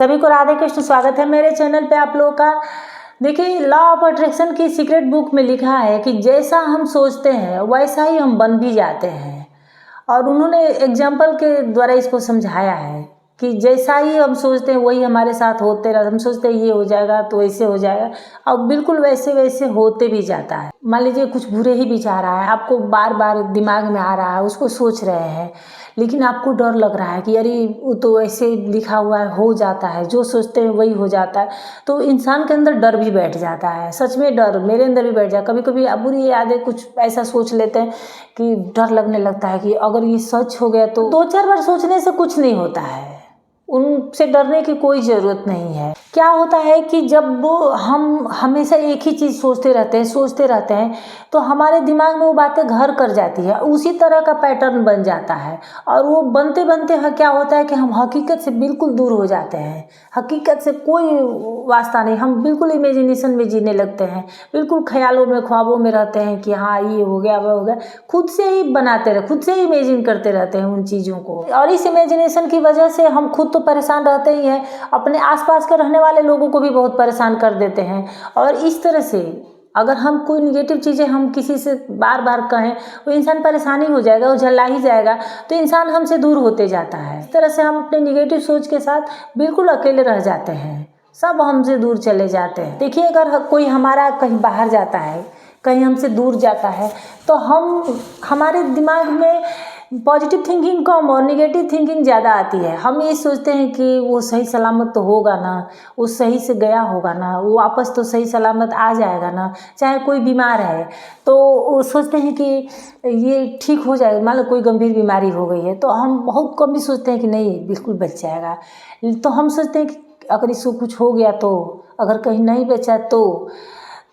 सभी को राधे कृष्ण। स्वागत है मेरे चैनल पे आप लोगों का। देखिए, लॉ ऑफ अट्रैक्शन की सीक्रेट बुक में लिखा है कि जैसा हम सोचते हैं वैसा ही हम बन भी जाते हैं। और उन्होंने एग्जाम्पल के द्वारा इसको समझाया है कि जैसा ही हम सोचते हैं वही हमारे साथ होते रहता। हम सोचते हैं ये हो जाएगा तो ऐसे हो जाएगा, और बिल्कुल वैसे वैसे होते भी जाता है। मान लीजिए कुछ बुरे ही विचार आ रहा है, आपको बार बार दिमाग में आ रहा है, उसको सोच रहे हैं, लेकिन आपको डर लग रहा है कि अरे वो तो ऐसे लिखा हुआ है, हो जाता है, जो सोचते हैं वही हो जाता है। तो इंसान के अंदर डर भी बैठ जाता है। सच में डर मेरे अंदर भी बैठ जाए। कभी कभी बुरी यादें कुछ ऐसा सोच लेते हैं कि डर लगने लगता है कि अगर ये सच हो गया तो। 2-4 बार सोचने से कुछ नहीं होता है, उनसे डरने की कोई ज़रूरत नहीं है। क्या होता है कि जब हम हमेशा एक ही चीज़ सोचते रहते हैं तो हमारे दिमाग में वो बातें घर कर जाती है, उसी तरह का पैटर्न बन जाता है। और वो बनते बनते क्या होता है कि हम हकीकत से बिल्कुल दूर हो जाते हैं। हकीकत से कोई वास्ता नहीं, हम बिल्कुल इमेजिनेशन में जीने लगते हैं, बिल्कुल ख्यालों में, ख्वाबों में रहते हैं कि हाँ ये हो गया वो हो गया। खुद से ही बनाते रहे, खुद से ही इमेजिन करते रहते हैं उन चीज़ों को। और इस इमेजिनेशन की वजह से हम खुद तो परेशान रहते ही हैं, अपने आसपास के रहने वाले लोगों को भी बहुत परेशान कर देते हैं। और इस तरह से अगर हम कोई निगेटिव चीज़ें हम किसी से बार बार कहें, वो इंसान परेशानी हो जाएगा, वो झल्ला ही जाएगा, तो इंसान हमसे दूर होते जाता है। इस तरह से हम अपने निगेटिव सोच के साथ बिल्कुल अकेले रह जाते हैं, सब हमसे दूर चले जाते हैं। देखिए, अगर कोई हमारा कहीं बाहर जाता है, कहीं हमसे दूर जाता है, तो हमारे दिमाग में पॉजिटिव थिंकिंग कम और निगेटिव थिंकिंग ज़्यादा आती है। हम ये सोचते हैं कि वो सही सलामत तो होगा ना, वो सही से गया होगा ना, वो वापस तो सही सलामत आ जाएगा ना। चाहे कोई बीमार है तो वो सोचते हैं कि ये ठीक हो जाएगा। मान लो कोई गंभीर बीमारी हो गई है तो हम बहुत कम भी सोचते हैं कि नहीं बिल्कुल बच जाएगा। तो हम सोचते हैं कि अगर इसको कुछ हो गया तो, अगर कहीं नहीं बचा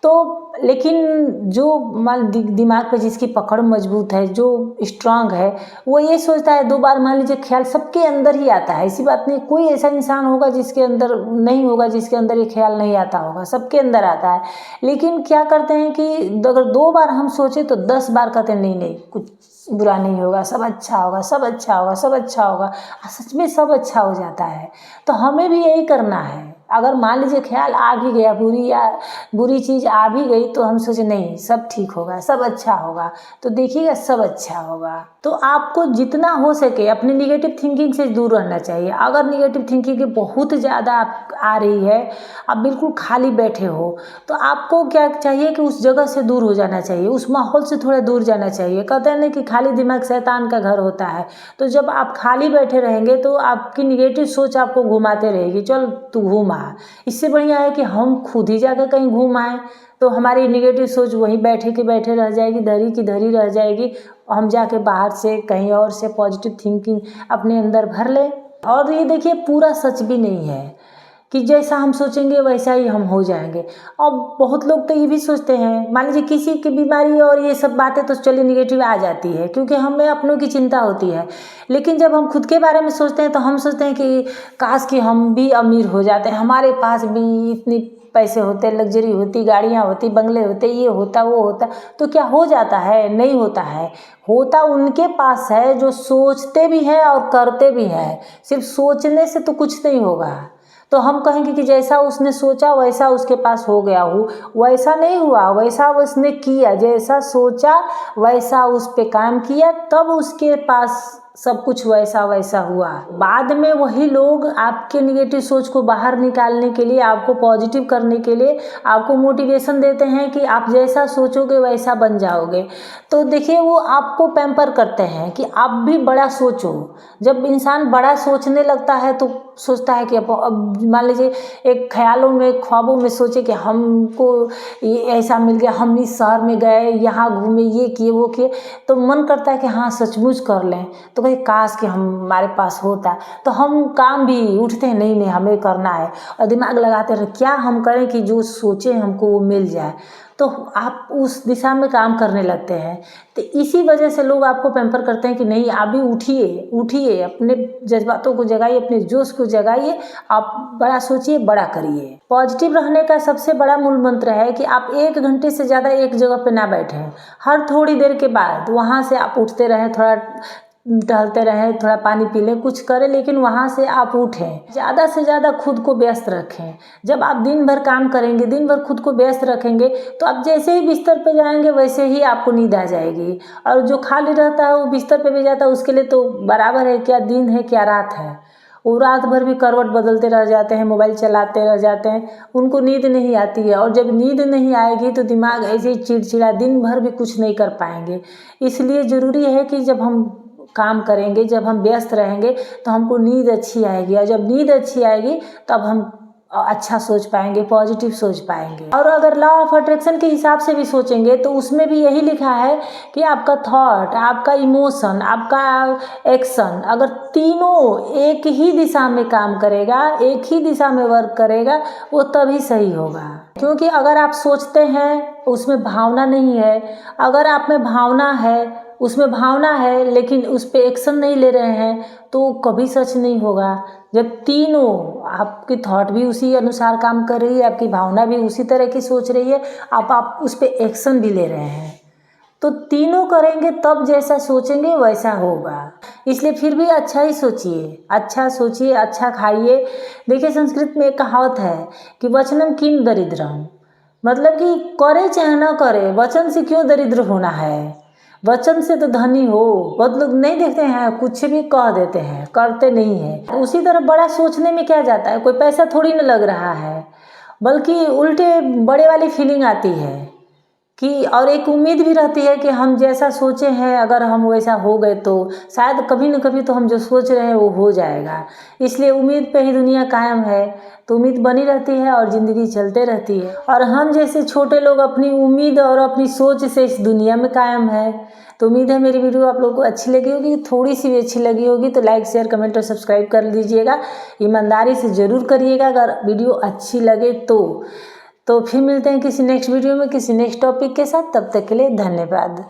तो लेकिन जो दिमाग पे जिसकी पकड़ मजबूत है, जो स्ट्रांग है, वो ये सोचता है 2 बार। मान लीजिए ख्याल सबके अंदर ही आता है, ऐसी बात नहीं कोई ऐसा इंसान होगा जिसके अंदर नहीं होगा, जिसके अंदर ये ख्याल नहीं आता होगा, सबके अंदर आता है। लेकिन क्या करते हैं कि अगर 2 बार हम सोचे तो 10 बार कहते हैं नहीं कुछ बुरा नहीं होगा, सब अच्छा होगा, सब अच्छा होगा, सब अच्छा होगा। सच में सब अच्छा हो जाता है। तो हमें भी यही करना है। अगर मान लीजिए ख्याल आ भी गया, बुरी चीज़ आ भी गई, तो हम सोचे नहीं सब ठीक होगा, सब अच्छा होगा, तो देखिएगा सब अच्छा होगा। तो आपको जितना हो सके अपनी निगेटिव थिंकिंग से दूर रहना चाहिए। अगर निगेटिव थिंकिंग बहुत ज़्यादा आ रही है, आप बिल्कुल खाली बैठे हो, तो आपको क्या चाहिए कि उस जगह से दूर हो जाना चाहिए, उस माहौल से थोड़ा दूर जाना चाहिए। कहते हैं ना कि खाली दिमाग शैतान का घर होता है। तो जब आप खाली बैठे रहेंगे तो आपकी निगेटिव सोच आपको घुमाते रहेगी, चल तू घूम आ। इससे बढ़िया है कि हम खुद ही जाकर कहीं घूम आए, तो हमारी निगेटिव सोच वहीं बैठे के बैठे रह जाएगी, धरी की धरी रह जाएगी। हम जाके बाहर से कहीं और से पॉजिटिव थिंकिंग अपने अंदर भर लें। और ये देखिए, पूरा सच भी नहीं है कि जैसा हम सोचेंगे वैसा ही हम हो जाएंगे। और बहुत लोग तो ये भी सोचते हैं, मान लीजिए किसी की बीमारी और ये सब बातें तो चलिए निगेटिव आ जाती है क्योंकि हमें अपनों की चिंता होती है। लेकिन जब हम खुद के बारे में सोचते हैं तो हम सोचते हैं कि काश कि हम भी अमीर हो जाते हैं, हमारे पास भी इतनी पैसे होते, लग्जरी होती, गाड़ियाँ होती, बंगले होते, ये होता वो होता। तो क्या हो जाता है? नहीं होता है। होता उनके पास है जो सोचते भी हैं और करते भी हैं। सिर्फ सोचने से तो कुछ नहीं होगा। तो हम कहेंगे कि जैसा उसने सोचा वैसा उसके पास हो गया हो, वैसा नहीं हुआ। वैसा उसने किया, जैसा सोचा वैसा उस पे काम किया, तब उसके पास सब कुछ वैसा वैसा हुआ। बाद में वही लोग आपके निगेटिव सोच को बाहर निकालने के लिए, आपको पॉजिटिव करने के लिए आपको मोटिवेशन देते हैं कि आप जैसा सोचोगे वैसा बन जाओगे। तो देखिए, वो आपको पैम्पर करते हैं कि आप भी बड़ा सोचो। जब इंसान बड़ा सोचने लगता है तो सोचता है कि अब मान लीजिए एक ख्यालों में, ख्वाबों में सोचे कि हमको ये ऐसा मिल गया, हम इस शहर में गए, यहाँ घूमे, ये किए वो किए, तो मन करता है कि हाँ सचमुच कर लें। तो कहीं काश कि हमारे पास होता, तो हम काम भी उठते हैं, नहीं हमें करना है, और दिमाग लगाते रहे क्या हम करें कि जो सोचें हमको वो मिल जाए। तो आप उस दिशा में काम करने लगते हैं। तो इसी वजह से लोग आपको पैम्पर करते हैं कि नहीं आप भी उठिए, अपने जज्बातों को जगाइए, अपने जोश को जगाइए, आप बड़ा सोचिए, बड़ा करिए। पॉजिटिव रहने का सबसे बड़ा मूल मंत्र है कि आप 1 घंटे से ज़्यादा एक जगह पे ना बैठें। हर थोड़ी देर के बाद वहाँ से आप उठते रहें, थोड़ा टहलते रहें, थोड़ा पानी पी लें, कुछ करें, लेकिन वहाँ से आप उठें। ज़्यादा से ज़्यादा खुद को व्यस्त रखें। जब आप दिन भर काम करेंगे, दिन भर खुद को व्यस्त रखेंगे, तो आप जैसे ही बिस्तर पे जाएंगे वैसे ही आपको नींद आ जाएगी। और जो खाली रहता है वो बिस्तर पे भी जाता है, उसके लिए तो बराबर है, क्या दिन है क्या रात है। वो रात भर भी करवट बदलते रह जाते हैं, मोबाइल चलाते रह जाते हैं, उनको नींद नहीं आती है। और जब नींद नहीं आएगी तो दिमाग ऐसे ही चिड़चिड़ा, दिन भर भी कुछ नहीं कर पाएंगे। इसलिए ज़रूरी है कि जब हम काम करेंगे, जब हम व्यस्त रहेंगे, तो हमको नींद अच्छी आएगी। और जब नींद अच्छी आएगी तब हम अच्छा सोच पाएंगे, पॉजिटिव सोच पाएंगे। और अगर लॉ ऑफ अट्रैक्शन के हिसाब से भी सोचेंगे तो उसमें भी यही लिखा है कि आपका थॉट, आपका इमोशन, आपका एक्शन, अगर तीनों एक ही दिशा में काम करेगा, एक ही दिशा में वर्क करेगा, वो तभी सही होगा। क्योंकि अगर आप सोचते हैं उसमें भावना नहीं है, अगर आप में भावना है, उसमें भावना है लेकिन उस पर एक्शन नहीं ले रहे हैं, तो कभी सच नहीं होगा। जब तीनों, आपकी थॉट भी उसी अनुसार काम कर रही है, आपकी भावना भी उसी तरह की सोच रही है, आप उस पर एक्शन भी ले रहे हैं, तो तीनों करेंगे तब जैसा सोचेंगे वैसा होगा। इसलिए फिर भी अच्छा ही सोचिए, अच्छा सोचिए, अच्छा खाइए। देखिए संस्कृत में एक कहावत है कि वचनम किम दरिद्रम, मतलब कि करे चाहे न करे, वचन से क्यों दरिद्र होना है। वचन से तो धनी हो। बहुत लोग नहीं देखते हैं, कुछ भी कह देते हैं, करते नहीं हैं। उसी तरह बड़ा सोचने में क्या जाता है, कोई पैसा थोड़ी न लग रहा है, बल्कि उल्टे बड़े वाली फीलिंग आती है कि, और एक उम्मीद भी रहती है कि हम जैसा सोचे हैं अगर हम वैसा हो गए तो शायद कभी न कभी तो हम जो सोच रहे हैं वो हो जाएगा। इसलिए उम्मीद पे ही दुनिया कायम है, तो उम्मीद बनी रहती है और ज़िंदगी चलते रहती है। और हम जैसे छोटे लोग अपनी उम्मीद और अपनी सोच से इस दुनिया में कायम है। तो उम्मीद है मेरी वीडियो आप लोगों को अच्छी लगी होगी, थोड़ी सी भी अच्छी लगी होगी तो लाइक शेयर कमेंट और सब्सक्राइब कर लीजिएगा। ईमानदारी से ज़रूर करिएगा अगर वीडियो अच्छी लगे तो फिर मिलते हैं किसी नेक्स्ट वीडियो में, किसी नेक्स्ट टॉपिक के साथ। तब तक के लिए धन्यवाद।